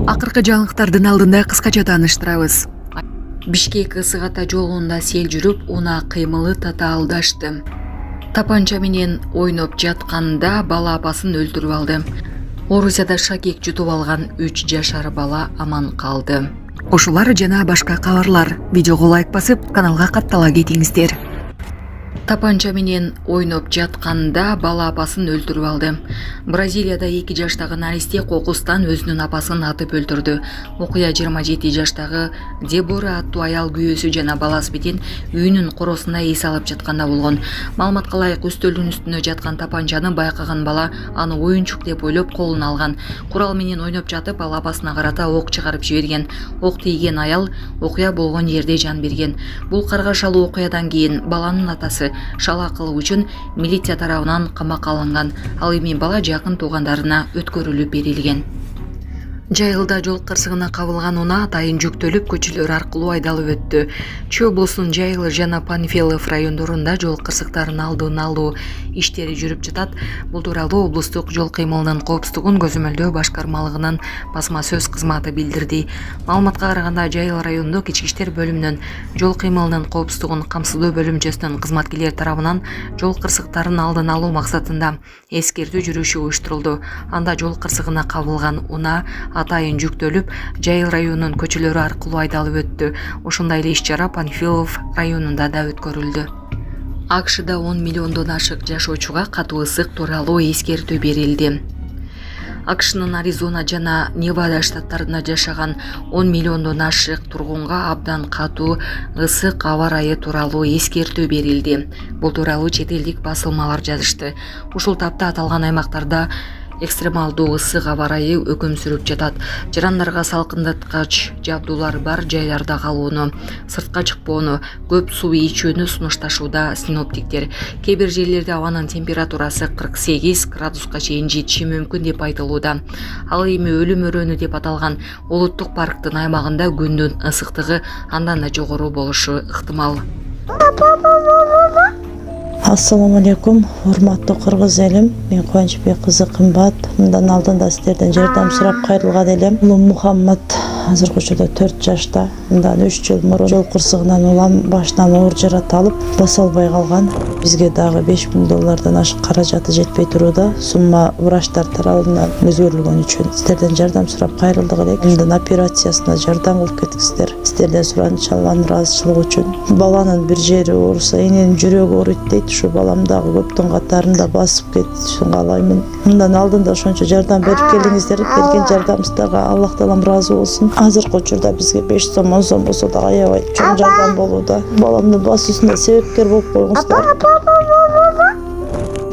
Акыркы жаңылыктардын алдында кыскача тааныштырабыз. Бишкек ысык ата жолунда сел жүрүп, унаа кыймылы татаалдашты. Тапанча менен ойноп жатканда бала апасын өлтүрүп алды. Орусияда шакек жутуп алган 3 жашар бала аман калды. Ушулар жана башка кабарлар. Видеого лайк басып, каналга каттала кетиңиздер. Тапанча менен ойноп жатканда бала апасын өлтүрүп алды. Бразилияда 2 жаштагы наристе кокустан өзүнүн апасын атып өлтүрдү. Окуя 27 жаштагы Дебора аттуу аял күйөөсү жана баласы менен үйүнүн коросунда эс алып жатканда болгон. Маалыматка ылайык, үстөлдүн үстүндө жаткан тапанчаны байкаган бала аны оюнчук деп ойлоп колуна алган. Курал менен ойноп жатып, ал апасына карата ок чыгарып жиберген. Ок тийген аял окуя болгон жерде жан берген. Бул каргашалуу окуядан кийин баланын атасы шала кылуу үчүн милиция тарабынан камакка алынган. Ал эми бала жакын туугандарына өткөрүлүп берилген. Жайылда жол кырсыгына кабылган унаа атайын жүктөлүп көчөлөр аркылуу айдалып өттү. Чүй облусунун Жайыл жана Панфилов райондорунда жол кырсыктарын алдын алуу иштери жүрүп жатат. Бул тууралуу облустук жол кыймылынын коопсуздугун көзөмөлдөө башкармалыгынын басма сөз кызматы билдирди. Маалыматка караганда, Жайыл райондук ички иштер бөлүмүнүн жол кыймылынын коопсуздугун камсыздоо бөлүмчөсүнүн кызматкерлери тарабынан жол кырсыктарын алдын алуу максатында эскертүү жүрүшү уюштурулду. Анда жол кырсыгына кабылган унаа атайын жүктөлүп, Жайыл районунун көчөлөрү аркылуу айдалып өттү. Ошондой эле иш-чара Панфилов районунда да өткөрүлдү. АКШда 10 миллиондон ашык жашоочуга катуу ысык тууралуу эскертүү берилди. АКШнын Аризона жана Невада штаттарында жашаган 10 миллиондон ашык тургунга абдан катуу ысык аба ырайы тууралуу эскертүү берилди. Бул тууралуу чет элдик басылмалар жазышты. Ушул тапта аталган аймактарда экстремалдуу ысык аба ырайы өкүм сүрүп жатат. Жарандарга салкындаткач жабдуулар бар жайларда калууну, сыртка чыкпоону, көп суу ичүүнү сунушташууда синоптиктер. Кээ бир жерлерде абанын температурасы 48 градуска чейин жетиши мүмкүн деп айтылууда. Ал эми өлүм өрөөнү деп аталган улуттук парктын аймагында күндүн ысыктыгы андан да жогору болушу ыктымал. Ассаламу алейкум, урматтуу кыргыз элим. Мен Кубанычбек кызы Кымбат. Мындан алдында сиздерден жардам сурап кайрылган элем. Улум Мухаммад азыркы учурда 4 жашта. Мындан 3 жыл мурун жол кырсыгынан улам башынан оор жарат алып, баса албай калган. Бизге дагы $5000 ашык каражаты жетпей турууда. Сумма врачтар тарабынан өзгөрүлгөн үчүн сиздерден жардам сурап кайрылдык элек. Мындан операциясына жардам кылып кетиңиздер. Сиздерден суранчалган ыраазычылык үчүн. Баланын бир жери ооруса, эненин жүрөгү ооруйт дейт. Şu balam dagы көптүн катарында басып кетишин каалаймын. Мындан алдында ошончо жардам берип келиңиздер. Берген жардамыңыздарга Аллах таалам ыраазы болсун. Азыркы учурда бизге 5 сом, 10 сом болсо да аябай чоң жардам болууда. Баламдын басуусуна себепкер болуп койгуңуздар.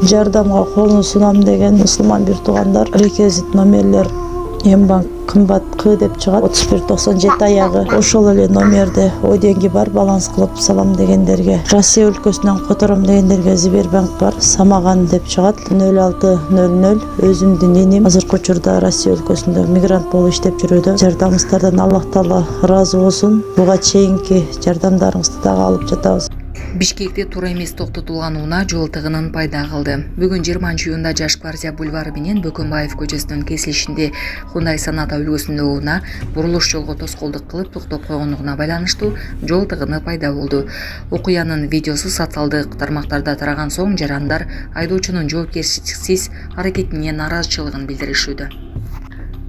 Жардамга колун сунам деген мусулман бир туугандар реквизит номерлер Мбанк Кымбат К деп чыгат. 3197 аягы. Ошол эле номерде ой денги бар, баланс кылып салам дегендерге. Россия өлкөсүнөн котором дегендерге Сбербанк бар, Самаган деп чыгат. 0600. Өзүмдүн энем азыркы учурда Россия өлкөсүндө мигрант болуп иштеп жүрүүдө. Жардамыңыздардан Аллах таала ыраазы болсун. Буга чейинки жардамдарыңызды дагы алып жатабыз. Бишкекте туура эмес токтотулган унаа жол тыгынын пайда кылды. Бүгүн 20-июнда Жаш Гвардия бульвары менен Бөкөнбаев көчөсүнүн кесилишинде Хундай Саната үлгүсүндө унаа бурулуш жолго тоскоолдук кылып токтоп койгондугуна байланыштуу жол тыгыны пайда болду. Окуянын видеосу социалдык тармактарда тараган соң жарандар айдоочунун жоопкерчиликсиз аракетине нааразычылыгын билдиришүүдө.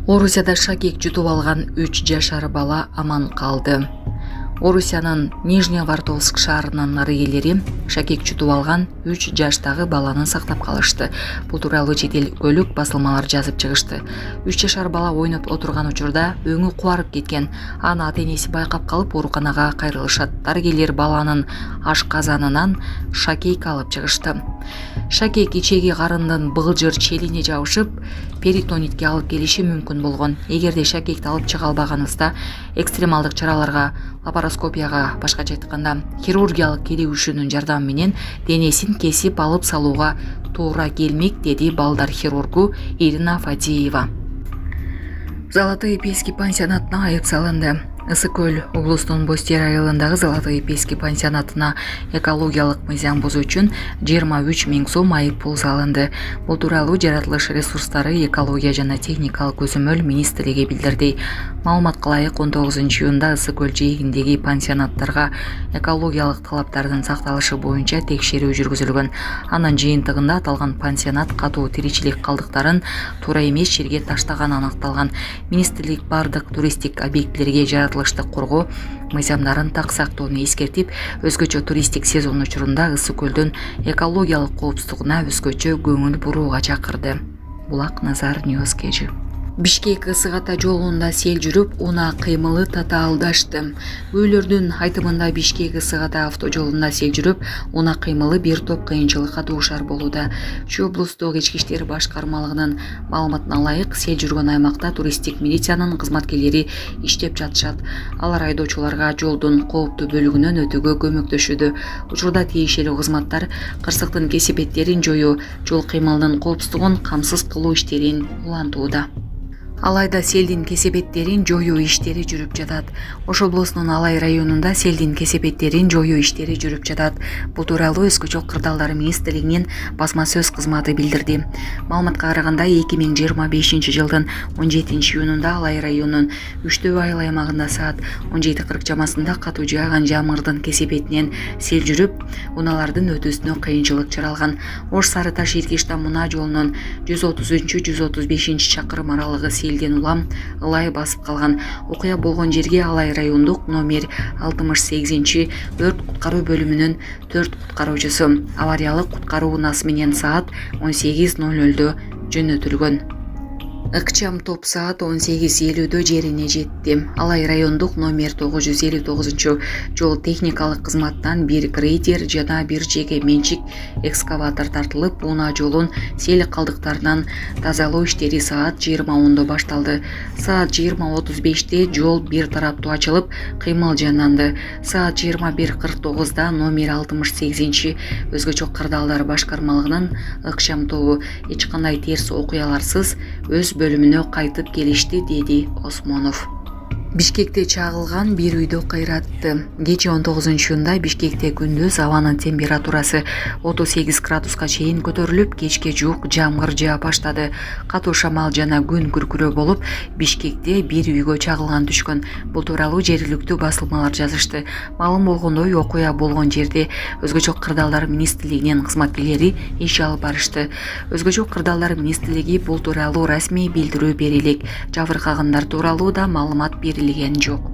Орусияда шакек жутуп алган 3 жашар бала аман калды. Орусиянын Нижневартовск шаарынын дарыгерлери шакек жутуп алган 3 жаштагы баланы сактап калышты. Бул тууралуу чет элдик басылмалар жазып чыгышты. 3 жашар бала ойноп отурган учурда өңү кубарып кеткен. Аны ата-энеси байкап калып ооруканага кайрылышат. Дарыгерлер баланын ашказанынан шакек алып чыгышты. Шакек ичеги карындын былжыр челине жабышып, перитонитке алып келиши мүмкүн болгон. Эгерде шакекти алып чыга албаганыңызда экстремалдык чараларга, лапароскопияга, башкача айтканда хирургиялык кийлигүүшүнүн жардамы менен денесин кесип алып салууга туура келмек, деди балдар хирургу Ирина Фадеева. Золотой Пески пансионатына айып салынды. Ысык-Көл облусунун Бостер айылындагы Золотой Пески пансионатына экологиялык мыйзам бузуу үчүн 23 000 сом айып пул салынды. Бул тууралуу Жаратылыш ресурстары, экология жана техникалык көзөмөл министрлиги билдирди. Маалыматка ылайык 19-июнда Ысык-Көл жээгиндеги пансионаттарга экологиялык талаптардын сакталышы боюнча текшерүү жүргүзүлгөн. Анын жыйынтыгында аталган пансионат катуу тиричилик калдыктарын туура эмес жерге таштаганы аныкталган. Министрлик бардык туристтик объектилерге жаратылыштык коргоо мыйзамдарын так сактоону эскертип, өзгөчө туристтик сезон учурунда Ысык-Көлдүн экологиялык коопсуздугуна өзгөчө көңүл бурууга чакырды. Булак Назар Ньюс кежи. Бишкек Ысык Ата жолунда сел жүрүп, унаа кыймылы татаалдашты. Өөлөрдүн айтымында Бишкек Ысык Ата автожолунда сел жүрүп, унаа кыймылы бир топ кыйынчылыкка дуушар болууда. Чүй облустук ички иштер башкармалыгынын маалыматына ылайык, сел жүргөн аймакта туристтик милициянын кызматкерлери иштеп жатышат. Алар айдоочуларга жолдун кооптуу бөлүгүнөн өтүүгө көмөктөшүүдө. Учурда тиешелүү кызматтар кырсыктын кесепеттерин жоюу, жол кыймылынын коопсуздугун камсыз кылуу иштерин улантууда. Алайда селдин кесепеттерин жоюу иштери жүрүп жатат. Ош облусунун Алай районунда селдин кесепеттерин жоюу иштери жүрүп жатат. Бул тууралуу Өскө чок кырдаалдары министрлигинин басма сөз кызматы билдирди. Маалыматка караганда 2025 жылдын 17-июнунда Алай районунун Үчтөбү айыл аймагында саат 17:40 чамасында катуу жааган жамгырдын кесепетинен сел жүрүп, унаалардын өтүүсүнө кыйынчылык чыралган. Ош Сары Таш Иркиштан Мунаа жолунун 130-135 чакырым аралыгы селден улам ылай басып калган. Окуя болгон жерге Алай райондук номер 68 өрт куткаруу бөлүмүнүн 4 куткаруучусу авариялык куткаруу унасы менен саат 18:00 жөнөтүлгөн. Ыкчам топ саат 18:50 жерине жетти. Алай райондук номер 959 жол техникалык кызматтан бир грейдер жана бир жеке менчик экскаватор тартылып, унаа жолун сел калдыктарынан тазалоо иштери саат 20:10 башталды. Саат 20:35 жол бир тараптуу ачылып, кыймыл жанданды. Саат 21:49 номер 68 Өзгө чок кырдаалдар башкармалыгынын ыкчам тобу эч кандай терс окуяларсыз өз бөлүмүнө кайтып келишти, деди Осмонов. Бишкекте чагылган бир үйдө кыйратты. Кече 19-июнда Бишкекте күндүз абанын температурасы 38 градуска чейин көтөрүлүп, кечке жуук жамгыр жаа баштады. Катуу шамал жана күн күркүрөө болуп, Бишкекте бир үйгө чагылган түшкөн. Бул тууралуу жергиликтүү басылмалар жазышты. Маалым болгондой, окуя болгон жерде Өзгө чок кырдаалдар министрлигинин кызматкерлери иш алып барышты. Өзгө чок кырдаалдар министрлиги бул тууралуу расмий билдирүү бере элек. Жабыркагандар тууралуу да маалымат берилген жок.